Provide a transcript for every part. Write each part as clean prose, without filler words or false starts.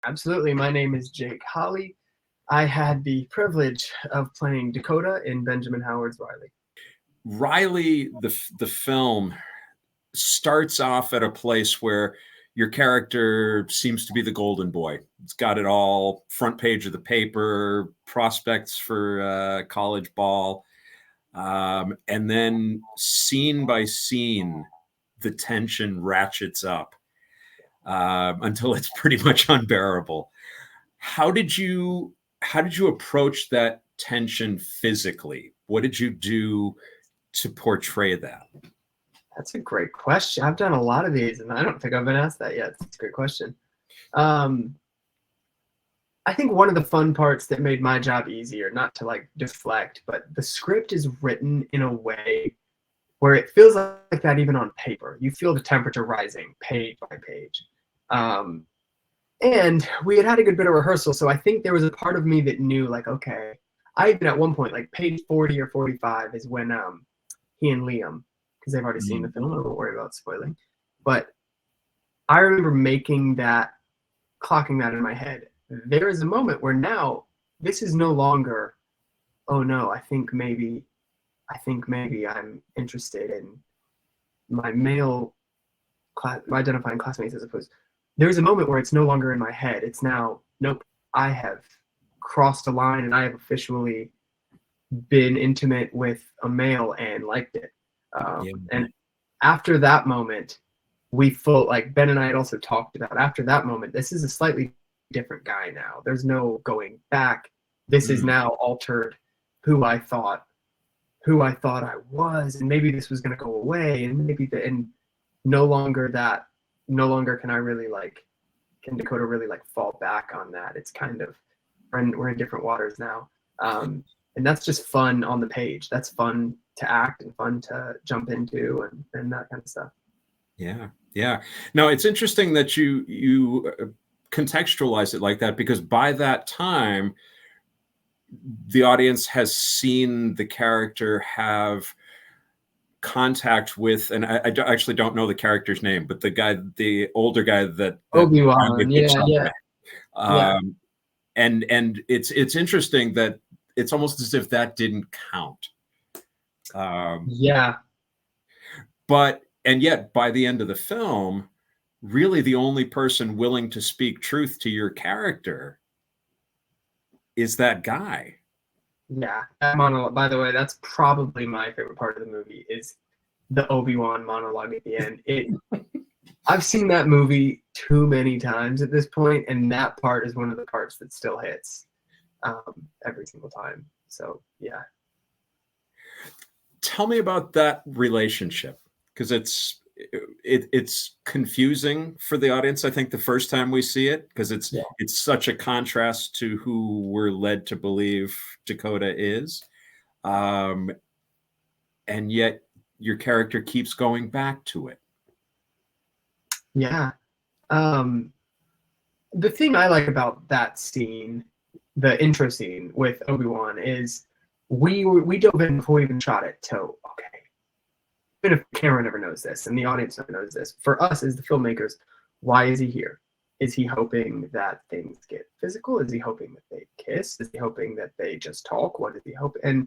Absolutely. My name is Jake Holley. I had the privilege of playing Dakota in Benjamin Howard's Riley. Riley, the film starts off at a place where your character seems to be the golden boy. It's got it all, front page of the paper, prospects for college ball. And then scene by scene, the tension ratchets up until it's pretty much unbearable. How did you approach that tension physically? What did you do to portray that? That's a great question. I've done a lot of these, and I don't think I've been asked that yet. It's a great question. I think one of the fun parts that made my job easier, not to like deflect, but the script is written in a way where it feels like that even on paper. You feel the temperature rising page by page. And we had a good bit of rehearsal, so I think there was a part of me that knew, like, okay, I even at one point, like page 40 or 45 is when he and Liam, because they've already seen the film, I won't worry about spoiling, but I remember making that, clocking that in my head. There is a moment where now this is no longer, oh no, I think maybe I'm interested in my male identifying classmates as opposed. There's a moment where it's no longer in my head. It's now, nope, I have crossed a line and I have officially been intimate with a male and liked it. And after that moment, we felt like Ben and I had also talked about after that moment, this is a slightly different guy now. There's no going back. This is now altered who I thought I was, and maybe this was going to go away, and and no longer can I really can Dakota really fall back on that. It's kind of, we're in different waters now. And that's just fun on the page. That's fun to act and fun to jump into and that kind of stuff. Yeah. Yeah. No, it's interesting that you contextualize it like that, because by that time, the audience has seen the character have contact with, and I actually don't know the character's name, but the older guy that Obi-Wan, yeah. And it's interesting that it's almost as if that didn't count. And yet by the end of the film, really the only person willing to speak truth to your character is that guy. Yeah, that monologue, by the way, that's probably my favorite part of the movie, is the Obi-Wan monologue at the end. I've seen that movie too many times at this point, and that part is one of the parts that still hits every single time. So, yeah. Tell me about that relationship, because it's confusing for the audience, I think, the first time we see it, because it's such a contrast to who we're led to believe Dakota is. And yet your character keeps going back to it. Yeah. The thing I like about that scene, the intro scene with Obi-Wan, is we dove in before we even shot it to, okay, even if the camera never knows this and the audience never knows this, for us as the filmmakers, why is he here? Is he hoping that things get physical? Is he hoping that they kiss? Is he hoping that they just talk? What does he hope? And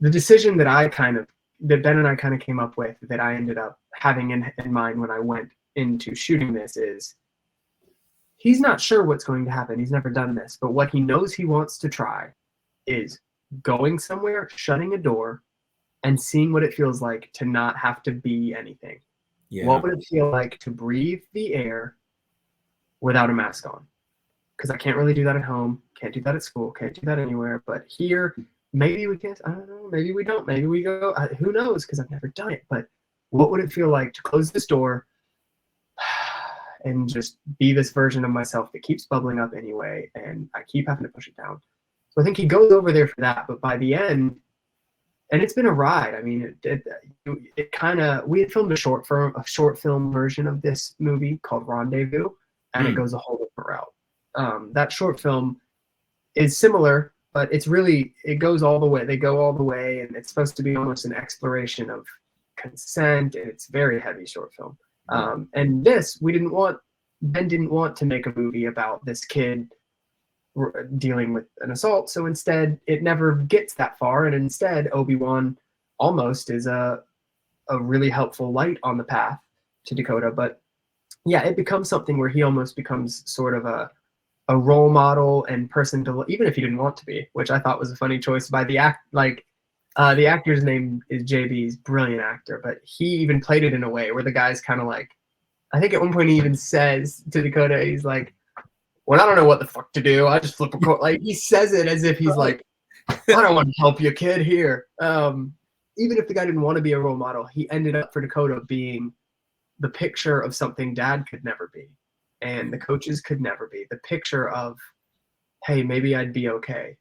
the decision that Ben and I kind of came up with, that I ended up having in mind when I went into shooting this, is he's not sure what's going to happen. He's never done this, but what he knows he wants to try is going somewhere, shutting a door, and seeing what it feels like to not have to be anything. Yeah. What would it feel like to breathe the air without a mask on? Because I can't really do that at home, can't do that at school, can't do that anywhere. But here, maybe we can, I don't know, maybe we don't, maybe we go, who knows, because I've never done it. But what would it feel like to close this door and just be this version of myself that keeps bubbling up anyway, and I keep having to push it down? So I think he goes over there for that, but by the end, and it's been a ride. I mean, it kind of, we had filmed a short film version of this movie called Rendezvous, and it goes a whole different route. That short film is similar, but it goes all the way. They go all the way, and it's supposed to be almost an exploration of consent, and it's very heavy short film. And this, we didn't want Ben didn't want to make a movie about this kid dealing with an assault, so instead it never gets that far, and instead Obi-Wan almost is a really helpful light on the path to Dakota. But yeah, it becomes something where he almost becomes sort of a role model and person to, even if he didn't want to be, which I thought was a funny choice by the the actor's name is JB. He's a brilliant actor, but he even played it in a way where the guy's kind of like, I think at one point he even says to Dakota, he's like, well, I don't know what the fuck to do. I just flip a coin. Like, he says it as if he's like, I don't want to help you, kid, here. Even if the guy didn't want to be a role model, he ended up for Dakota being the picture of something dad could never be and the coaches could never be. The picture of, hey, maybe I'd be okay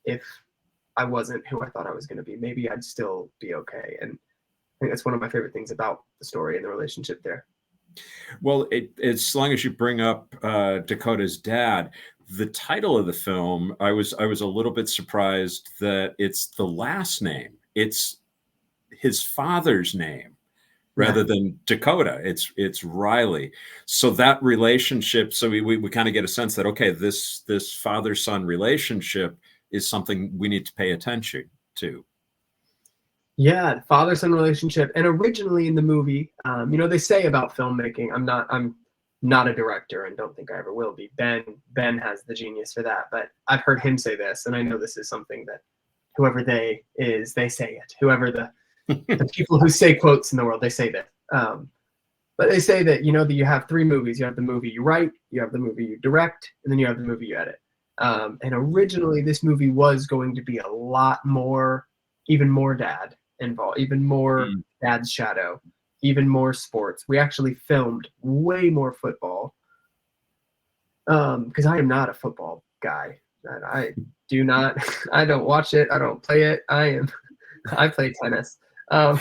if I wasn't who I thought I was going to be. Maybe I'd still be okay. And I think that's one of my favorite things about the story and the relationship there. Well, as long as you bring up Dakota's dad, the title of the film, I was a little bit surprised that it's the last name. It's his father's name rather than Dakota. It's Riley. So that relationship, so we kind of get a sense that, okay, this father-son relationship is something we need to pay attention to. Yeah, the father-son relationship. And originally in the movie, they say about filmmaking, I'm not a director and don't think I ever will be. Ben has the genius for that, but I've heard him say this, and I know this is something that whoever they say it. Whoever the people who say quotes in the world, they say that. But they say that, that you have three movies. You have the movie you write, you have the movie you direct, and then you have the movie you edit. And originally this movie was going to be a lot more, even more dad involved, even more dad's shadow, even more sports. We actually filmed way more football because I am not a football guy. I don't watch it. I don't play it. I play tennis. But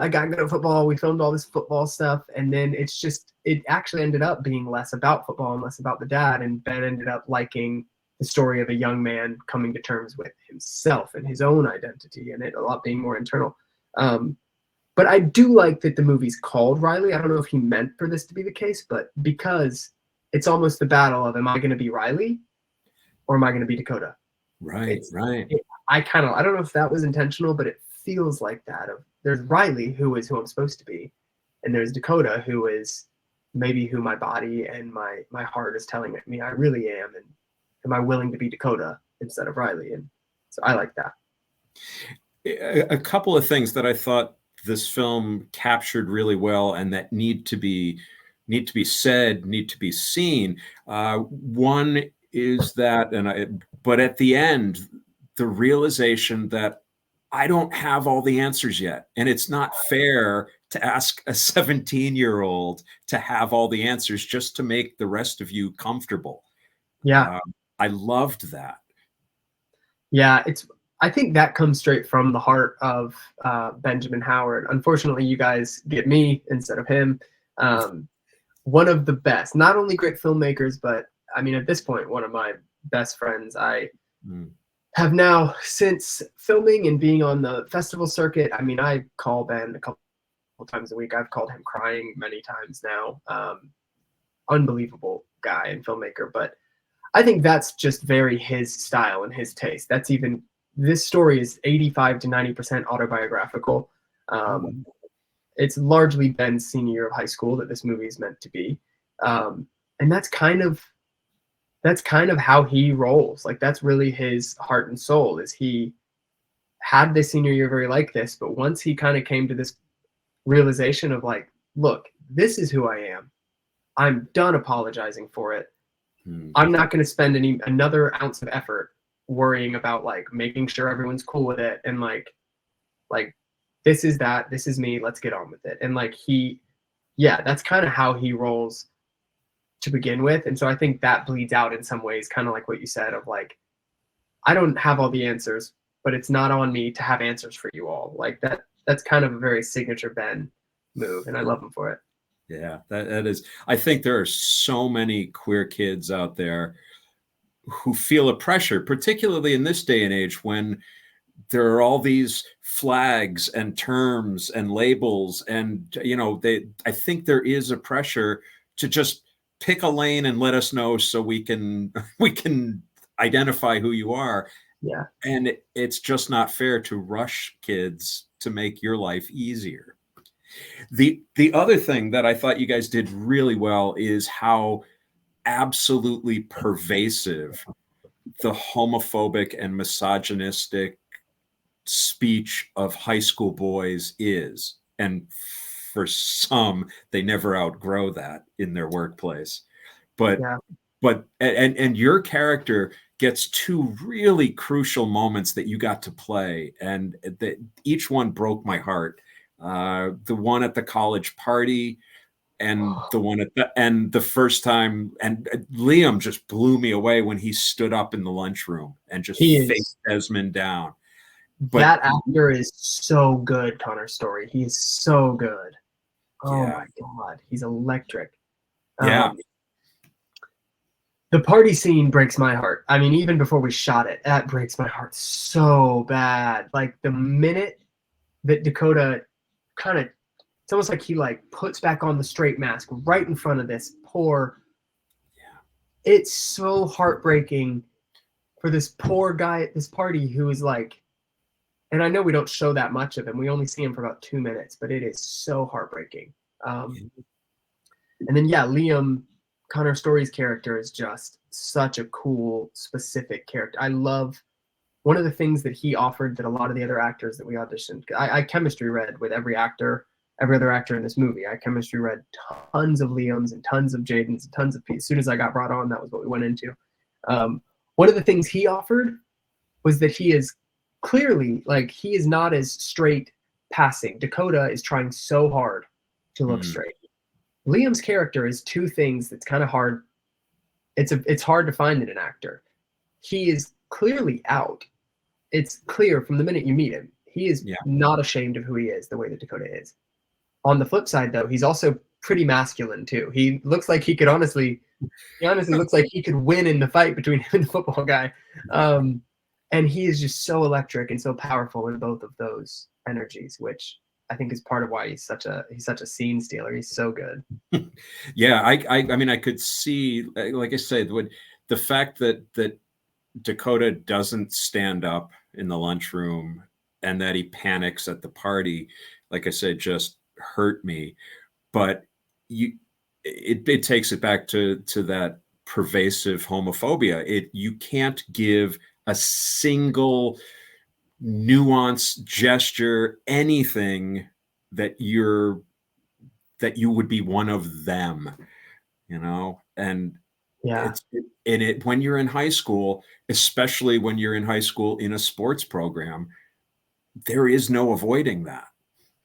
I got good at football. We filmed all this football stuff. And then it actually ended up being less about football and less about the dad. And Ben ended up liking the story of a young man coming to terms with himself and his own identity, and it a lot being more internal. But I do like that the movie's called Riley. I don't know if he meant for this to be the case, but because it's almost the battle of, am I going to be Riley or am I going to be Dakota? Right. I don't know if that was intentional, but it feels like that. There's Riley, who is who I'm supposed to be, and there's Dakota, who is maybe who my body and my heart is telling me I really am, and am I willing to be Dakota instead of Riley? And so I like that. A couple of things that I thought this film captured really well and that need to be said, need to be seen. One is that, but at the end, the realization that I don't have all the answers yet. And it's not fair to ask a 17-year-old to have all the answers just to make the rest of you comfortable. Yeah. I loved that. Yeah, I think that comes straight from the heart of Benjamin Howard. Unfortunately, you guys get me instead of him. One of the best, not only great filmmakers, but I mean, at this point, one of my best friends. I have now, since filming and being on the festival circuit, I mean, I call Ben a couple times a week. I've called him crying many times now. Unbelievable guy and filmmaker, but I think that's just very his style and his taste. This story is 85 to 90% autobiographical. It's largely Ben's senior year of high school that this movie is meant to be. And that's kind of how he rolls. Like, that's really his heart and soul, is he had this senior year very like this, but once he kind of came to this realization of like, look, this is who I am. I'm done apologizing for it. I'm not going to spend another ounce of effort worrying about like making sure everyone's cool with it. And like, this is me. Let's get on with it. And like, that's kind of how he rolls to begin with. And so I think that bleeds out in some ways, kind of like what you said of like, I don't have all the answers, but it's not on me to have answers for you all. Like that's kind of a very signature Ben move. And I love him for it. Yeah, that is. I think there are so many queer kids out there who feel a pressure, particularly in this day and age when there are all these flags and terms and labels, and I think there is a pressure to just pick a lane and let us know so we can we can identify who you are. Yeah. And it's just not fair to rush kids to make your life easier. The other thing that I thought you guys did really well is how absolutely pervasive the homophobic and misogynistic speech of high school boys is. And for some, they never outgrow that in their workplace. But Yeah. and your character gets two really crucial moments that you got to play, and that each one broke my heart. The one at the college party, and the one at the first time, and Liam just blew me away when he stood up in the lunchroom and just He faced is. Desmond down. But That actor is so good, Connor Story. He is so good. Oh yeah, my God. He's electric. yeah, The party scene breaks my heart. I mean, even before we shot it, that breaks my heart so bad. Like the minute that Dakota kind of, it's almost like he like puts back on the straight mask right in front of this poor. yeah. It's so heartbreaking for this poor guy at this party who is like, and I know we don't show that much of him. We only see him for about 2 minutes, but it is so heartbreaking. And then, yeah, Liam, Connor Story's character is just such a cool, specific character. I love one of the things that he offered that a lot of the other actors that we auditioned. I chemistry read with every other actor in this movie. I chemistry read tons of Liam's and tons of Jaden's and tons of Pete. As soon as I got brought on, that was what we went into. One of the things he offered was that he is clearly, like, he is not as straight passing. Dakota is trying so hard to look straight. Liam's character is two things that's kind of hard. It's hard to find in an actor. He is clearly out. It's clear from the minute you meet him. He is not ashamed of who he is, the way that Dakota is. On the flip side, though, he's also pretty masculine too. He looks like he honestly looks like he could win in the fight between him and the football guy. And he is just so electric and so powerful in both of those energies, which I think is part of why he's such a scene stealer. He's so good. Yeah, I mean, I could see, like I said, the fact that Dakota doesn't stand up in the lunchroom and that he panics at the party, like I said, just hurt me. But it takes it back to that pervasive homophobia. You can't give a single nuance, gesture, anything that you would be one of them, and when you're in high school, especially when you're in high school in a sports program, there is no avoiding that.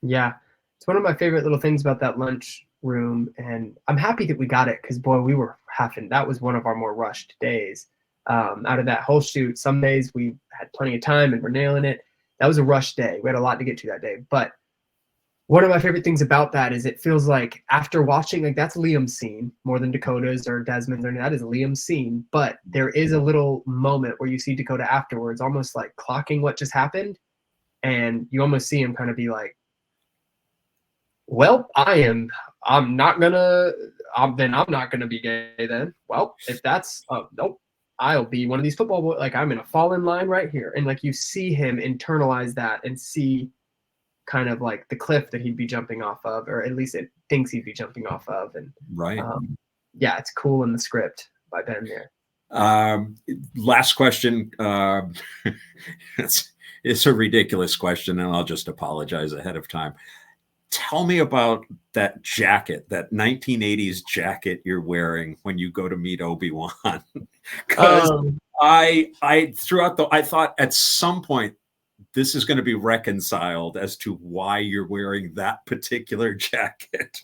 Yeah, it's one of my favorite little things about that lunch room, and I'm happy that we got it because, boy, we were having, that was one of our more rushed days. Out of that whole shoot, some days we had plenty of time and we're nailing it. That was a rush day. We had a lot to get to that day. But one of my favorite things about that is it feels like after watching, like, that's Liam's scene more than Dakota's or Desmond's, or that is Liam's scene. But there is a little moment where you see Dakota afterwards, almost like clocking what just happened. And you almost see him kind of be like, well, I'm not gonna be gay then. Well, if that's, nope, I'll be one of these football boys. Like, I'm gonna fall in line right here. And like, you see him internalize that and see kind of like the cliff that he'd be jumping off of, or at least it thinks he'd be jumping off of. And yeah, it's cool in the script by Ben there. Last question. It's a ridiculous question, and I'll just apologize ahead of time. Tell me about that jacket, that 1980s jacket you're wearing when you go to meet Obi-Wan. Because I thought at some point this is going to be reconciled as to why you're wearing that particular jacket.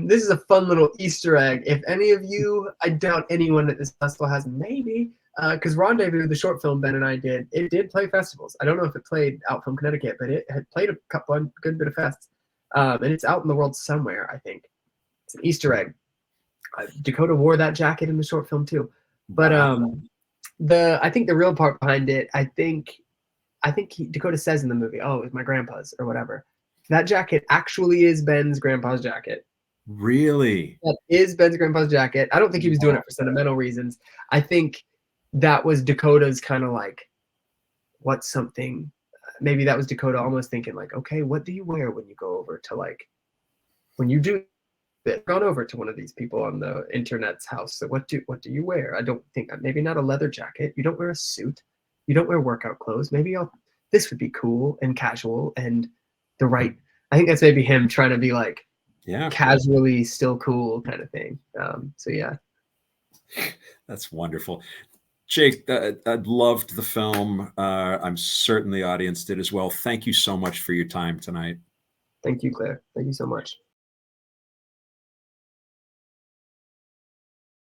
This is a fun little Easter egg. If any of you, I doubt anyone at this festival has, maybe, because Rendezvous, the short film Ben and I did, it did play festivals. I don't know if it played out from Connecticut, but it had played a good bit of fests. And it's out in the world somewhere, I think. It's an Easter egg. Dakota wore that jacket in the short film too. But I think the real part behind it, I think I think Dakota says in the movie, "Oh, it's my grandpa's" or whatever. That jacket actually is Ben's grandpa's jacket. Really? That is Ben's grandpa's jacket. I don't think he was doing it for sentimental reasons. I think that was Dakota's kind of like, what's something? Maybe that was Dakota almost thinking like, okay, what do you wear when you go over to like, when you do this? Gone over to one of these people on the internet's house. So what do you wear? I don't think, maybe not a leather jacket. You don't wear a suit. You don't wear workout clothes. Maybe this would be cool and casual and the right. I think that's maybe him trying to be like, Yeah, casually still cool kind of thing. So yeah, that's wonderful. Jake, I loved the film. I'm certain the audience did as well. Thank you so much for your time tonight. thank you, Claire. Thank you so much.